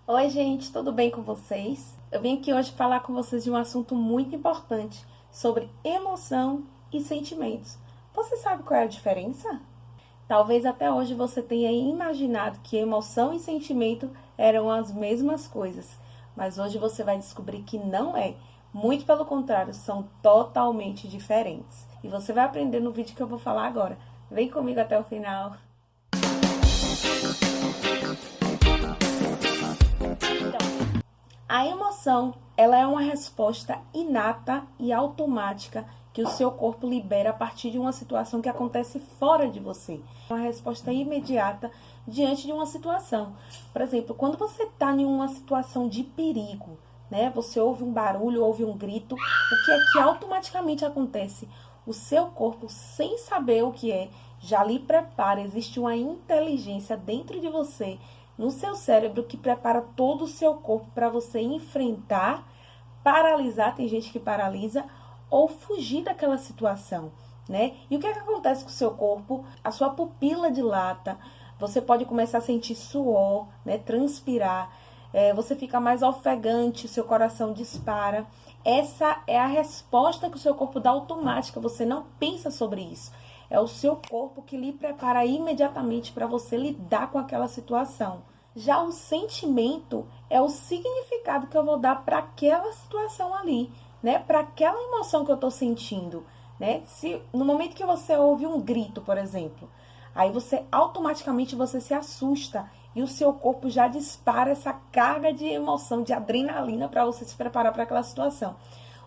Oi, gente, tudo bem com vocês? Eu vim aqui hoje falar com vocês de um assunto muito importante sobre emoção e sentimentos. Você sabe qual é a diferença? Talvez até hoje você tenha imaginado que emoção e sentimento eram as mesmas coisas, mas hoje você vai descobrir que não é. Muito pelo contrário, são totalmente diferentes. E você vai aprender no vídeo que eu vou falar agora. Vem comigo até o final. A emoção, ela é uma resposta inata e automática que o seu corpo libera a partir de uma situação que acontece fora de você. Uma resposta imediata diante de uma situação. Por exemplo, quando você está em uma situação de perigo, né? Você ouve um barulho, ouve um grito, o que é que automaticamente acontece? O seu corpo, sem saber o que é, já lhe prepara, existe uma inteligência dentro de você, no seu cérebro, que prepara todo o seu corpo para você enfrentar, paralisar, tem gente que paralisa, ou fugir daquela situação, né? E o que é que acontece com o seu corpo? A sua pupila dilata, você pode começar a sentir suor, né? Transpirar, você fica mais ofegante, seu coração dispara. Essa é a resposta que o seu corpo dá automática, você não pensa sobre isso. É o seu corpo que lhe prepara imediatamente para você lidar com aquela situação. Já o sentimento é o significado que eu vou dar para aquela situação ali, né? Para aquela emoção que eu estou sentindo, né? Se no momento que você ouve um grito, por exemplo, aí você automaticamente você se assusta e o seu corpo já dispara essa carga de emoção, de adrenalina para você se preparar para aquela situação.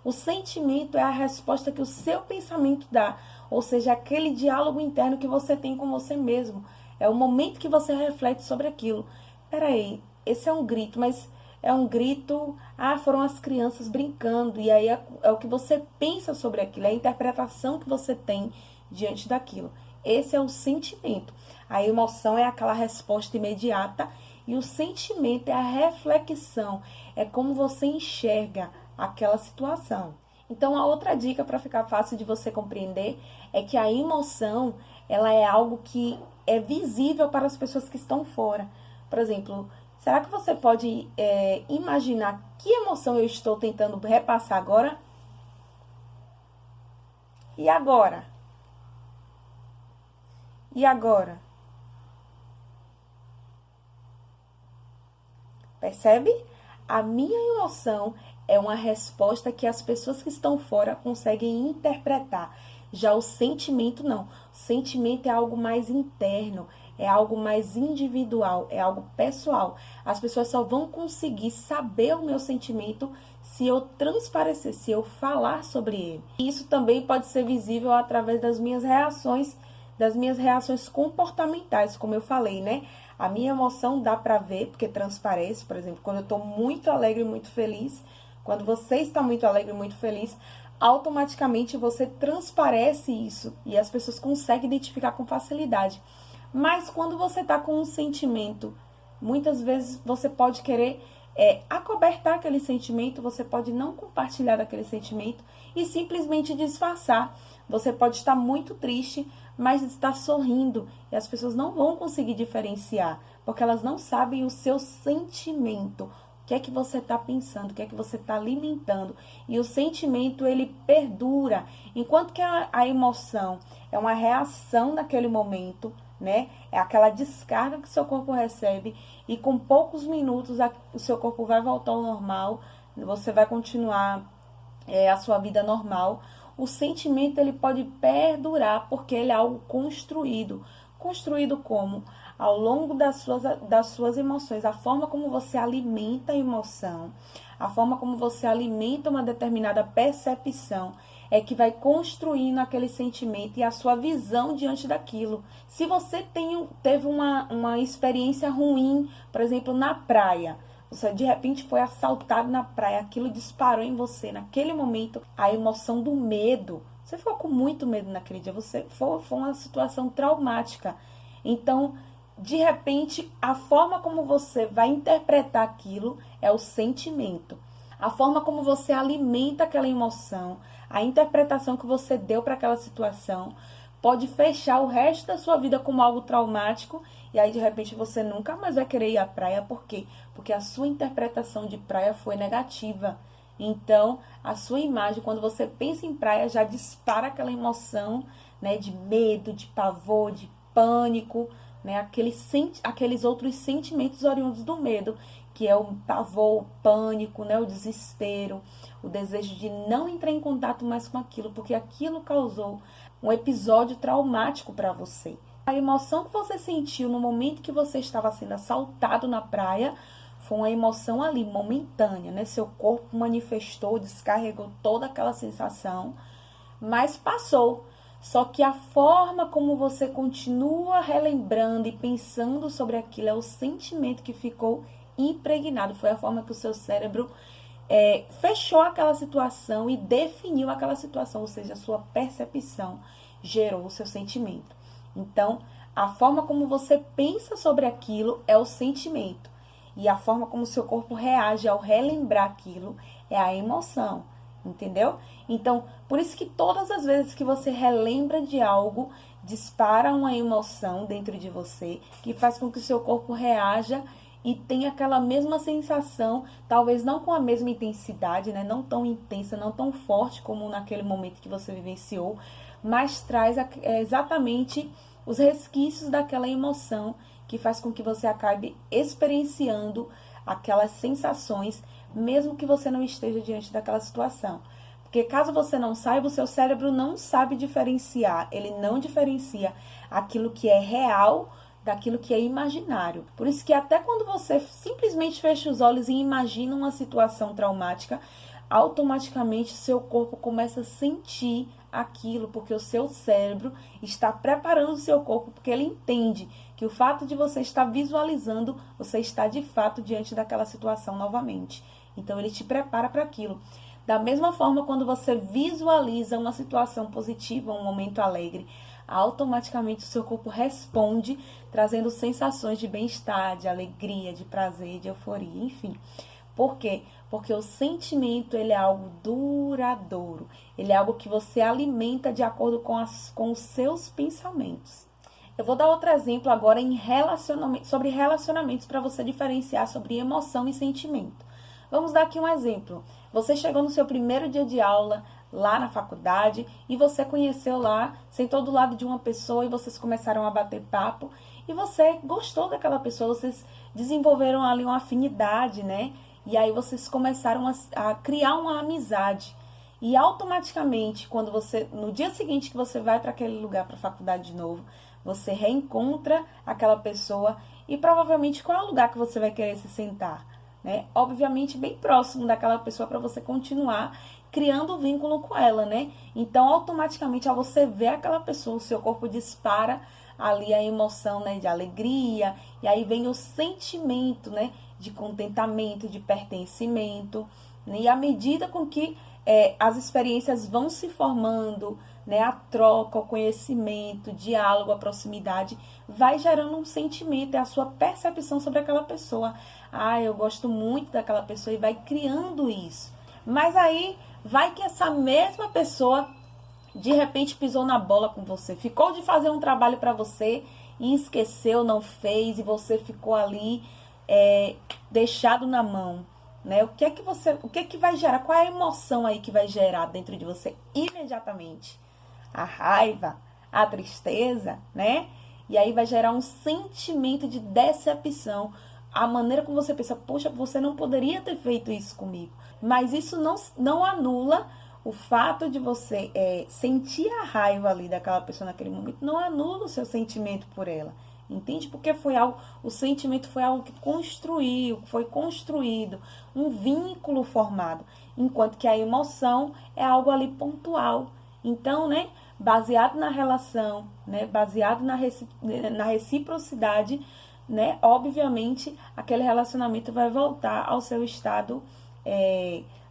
O sentimento é a resposta que o seu pensamento dá, ou seja, aquele diálogo interno que você tem com você mesmo. É o momento que você reflete sobre aquilo. Peraí, esse é um grito, mas é um grito, foram as crianças brincando, e aí é o que você pensa sobre aquilo, é a interpretação que você tem diante daquilo. Esse é o sentimento. A emoção é aquela resposta imediata e o sentimento é a reflexão, é como você enxerga aquela situação. Então, a outra dica para ficar fácil de você compreender é que a emoção, ela é algo que é visível para as pessoas que estão fora. Por exemplo, será que você pode imaginar que emoção eu estou tentando repassar agora? E agora? E agora? Percebe? A minha emoção é uma resposta que as pessoas que estão fora conseguem interpretar. Já o sentimento não. O sentimento é algo mais interno, é algo mais individual, é algo pessoal. As pessoas só vão conseguir saber o meu sentimento se eu transparecer, se eu falar sobre ele. Isso também pode ser visível através das minhas reações comportamentais, como eu falei, né? A minha emoção dá pra ver, porque transparece, por exemplo, quando eu tô muito alegre e muito feliz, quando você está muito alegre e muito feliz, automaticamente você transparece isso e as pessoas conseguem identificar com facilidade. Mas quando você tá com um sentimento, muitas vezes você pode querer acobertar aquele sentimento, você pode não compartilhar daquele sentimento e simplesmente disfarçar. Você pode estar muito triste, mas está sorrindo e as pessoas não vão conseguir diferenciar, porque elas não sabem o seu sentimento. O que é que você está pensando, o que é que você está alimentando. E o sentimento, ele perdura, enquanto que a emoção é uma reação naquele momento, né? É aquela descarga que seu corpo recebe e com poucos minutos o seu corpo vai voltar ao normal, você vai continuar a sua vida normal. O sentimento, ele pode perdurar porque ele é algo construído. Construído como? Ao longo das suas emoções, a forma como você alimenta a emoção, a forma como você alimenta uma determinada percepção, é que vai construindo aquele sentimento e a sua visão diante daquilo. Se você teve uma experiência ruim, por exemplo, na praia, você de repente foi assaltado na praia, aquilo disparou em você, naquele momento, a emoção do medo. Você ficou com muito medo naquele dia, foi uma situação traumática. Então, de repente, a forma como você vai interpretar aquilo é o sentimento. A forma como você alimenta aquela emoção, a interpretação que você deu para aquela situação, pode fechar o resto da sua vida como algo traumático e aí de repente você nunca mais vai querer ir à praia. Por quê? Porque a sua interpretação de praia foi negativa. Então, a sua imagem, quando você pensa em praia, já dispara aquela emoção, né, de medo, de pavor, de pânico, né, aqueles outros sentimentos oriundos do medo, que é o pavor, o pânico, né, o desespero, o desejo de não entrar em contato mais com aquilo, porque aquilo causou um episódio traumático para você. A emoção que você sentiu no momento que você estava sendo assaltado na praia foi uma emoção ali, momentânea, né? Seu corpo manifestou, descarregou toda aquela sensação, mas passou. Só que a forma como você continua relembrando e pensando sobre aquilo é o sentimento que ficou impregnado. Foi a forma que o seu cérebro fechou aquela situação e definiu aquela situação, ou seja, a sua percepção gerou o seu sentimento. Então, a forma como você pensa sobre aquilo é o sentimento. E a forma como o seu corpo reage ao relembrar aquilo é a emoção, entendeu? Então, por isso que todas as vezes que você relembra de algo, dispara uma emoção dentro de você, que faz com que o seu corpo reaja e tenha aquela mesma sensação, talvez não com a mesma intensidade, né? Não tão intensa, não tão forte como naquele momento que você vivenciou, mas traz exatamente os resquícios daquela emoção que faz com que você acabe experienciando aquelas sensações, mesmo que você não esteja diante daquela situação. Porque caso você não saiba, o seu cérebro não sabe diferenciar, ele não diferencia aquilo que é real daquilo que é imaginário. Por isso que até quando você simplesmente fecha os olhos e imagina uma situação traumática, automaticamente seu corpo começa a sentir aquilo, porque o seu cérebro está preparando o seu corpo, porque ele entende que o fato de você estar visualizando, você está de fato diante daquela situação novamente. Então ele te prepara para aquilo. Da mesma forma, quando você visualiza uma situação positiva, um momento alegre, automaticamente o seu corpo responde, trazendo sensações de bem-estar, de alegria, de prazer, de euforia, enfim. Por quê? Porque o sentimento, ele é algo duradouro. Ele é algo que você alimenta de acordo com os seus pensamentos. Eu vou dar outro exemplo agora sobre relacionamentos para você diferenciar sobre emoção e sentimento. Vamos dar aqui um exemplo. Você chegou no seu primeiro dia de aula lá na faculdade e você conheceu lá, sentou do lado de uma pessoa e vocês começaram a bater papo e você gostou daquela pessoa, vocês desenvolveram ali uma afinidade, né? E aí vocês começaram a criar uma amizade. E automaticamente, no dia seguinte que você vai para aquele lugar, para a faculdade de novo, você reencontra aquela pessoa e provavelmente qual é o lugar que você vai querer se sentar, né? Obviamente bem próximo daquela pessoa para você continuar criando vínculo com ela, né? Então, automaticamente, ao você ver aquela pessoa, o seu corpo dispara ali a emoção, né, de alegria, e aí vem o sentimento, né, de contentamento, de pertencimento, né? E à medida com que as experiências vão se formando, né, a troca, o conhecimento, o diálogo, a proximidade, vai gerando um sentimento, é a sua percepção sobre aquela pessoa. Ah, eu gosto muito daquela pessoa, e vai criando isso. Mas aí, vai que essa mesma pessoa, de repente, pisou na bola com você, ficou de fazer um trabalho para você e esqueceu, não fez, e você ficou ali deixado na mão, né? O que é que vai gerar? Qual é a emoção aí que vai gerar dentro de você imediatamente? A raiva, a tristeza, né? E aí vai gerar um sentimento de decepção. A maneira como você pensa, poxa, você não poderia ter feito isso comigo. Mas isso não anula o fato de você sentir a raiva ali daquela pessoa naquele momento, não anula o seu sentimento por ela. Entende? Porque o sentimento foi algo que foi construído, um vínculo formado, enquanto que a emoção é algo ali pontual. Então, né, baseado na relação, né, baseado na reciprocidade, né, obviamente, aquele relacionamento vai voltar ao seu estado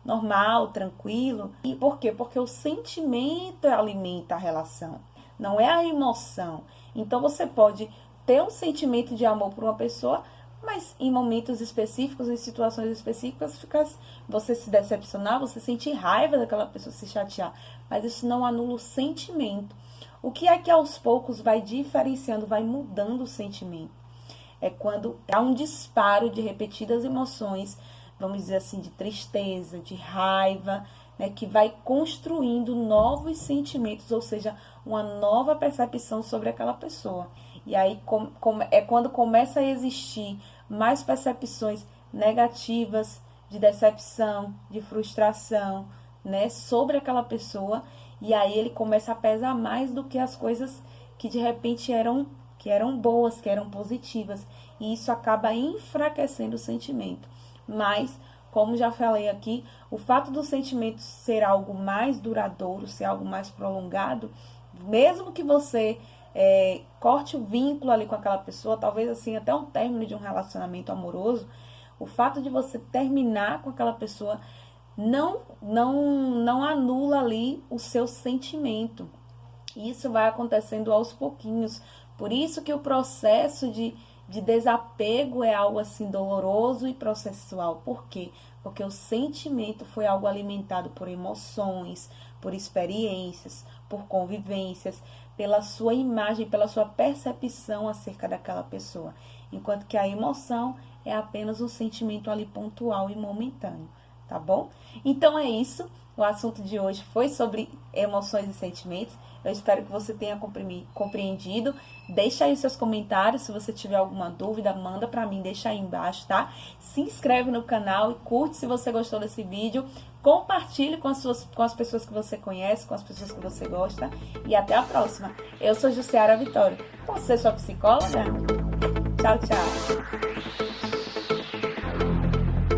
normal, tranquilo. E por quê? Porque o sentimento alimenta a relação, não é a emoção. Então, você pode ter um sentimento de amor por uma pessoa, mas em momentos específicos, em situações específicas, você se decepcionar, você sentir raiva daquela pessoa, se chatear. Mas isso não anula o sentimento. O que é que aos poucos vai diferenciando, vai mudando o sentimento? é quando há um disparo de repetidas emoções, vamos dizer assim, de tristeza, de raiva, né, que vai construindo novos sentimentos, ou seja, uma nova percepção sobre aquela pessoa. E aí é quando começa a existir mais percepções negativas, de decepção, de frustração, né, sobre aquela pessoa, e aí ele começa a pesar mais do que as coisas que de repente eram boas, que eram positivas, e isso acaba enfraquecendo o sentimento. Mas, como já falei aqui, o fato do sentimento ser algo mais duradouro, ser algo mais prolongado, mesmo que você corte o vínculo ali com aquela pessoa, talvez assim até um término de um relacionamento amoroso, o fato de você terminar com aquela pessoa não anula ali o seu sentimento. Isso vai acontecendo aos pouquinhos. Por isso que o processo de desapego é algo assim doloroso e processual. Por quê? Porque o sentimento foi algo alimentado por emoções, por experiências, por convivências, pela sua imagem, pela sua percepção acerca daquela pessoa. Enquanto que a emoção é apenas um sentimento ali pontual e momentâneo, tá bom? Então é isso. O assunto de hoje foi sobre emoções e sentimentos. Eu espero que você tenha compreendido. Deixa aí os seus comentários. Se você tiver alguma dúvida, manda pra mim, deixa aí embaixo, tá? Se inscreve no canal e curte se você gostou desse vídeo. Compartilhe com as pessoas que você conhece, com as pessoas que você gosta. E até a próxima. Eu sou Jussiara Vitória. Você, sua psicóloga? Tchau, tchau.